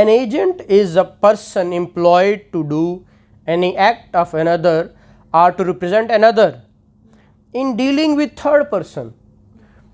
An agent is a person employed to do any act of another or to represent another in dealing with third person.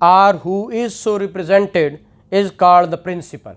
or who is so represented is called the principal.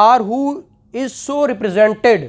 or who is so represented،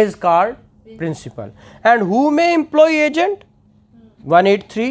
is called principal. and who may employ agent. 183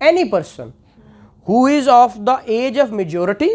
any person who is of the age of majority،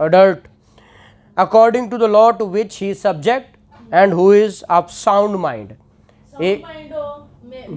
adult، according to the law to which he is subject and who is of sound mind.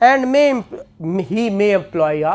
and he may employ a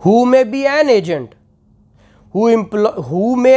who may be an agent، who may،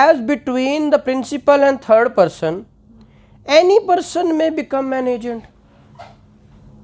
as between the principal and third person any person may become an agent.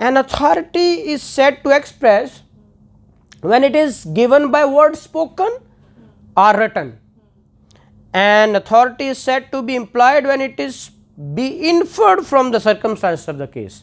an authority is said to express when it is given by word spoken or written. An authority is said to be implied when it is be inferred from the circumstances of the case.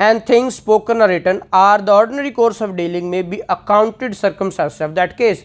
And things spoken or written are the ordinary course of dealing may be accounted circumstances of that case.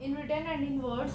In written and in words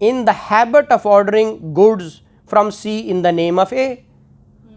in the habit of ordering goods from C in the name of A.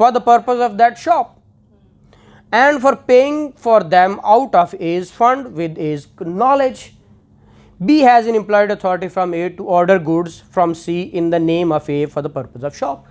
for the purpose of that shop and for paying for them out of A's fund with A's knowledge. B has an implied authority from A to order goods from C in the name of A for the purpose of shop.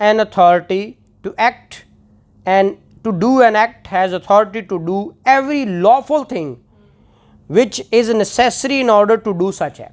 an authority to act and to do an act has authority to do every lawful thing which is necessary in order to do such act.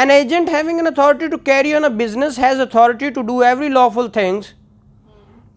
An agent having an authority to carry on a business has authority to do every lawful things.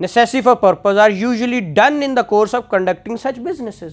necessary for purpose are usually done in the course of conducting such businesses.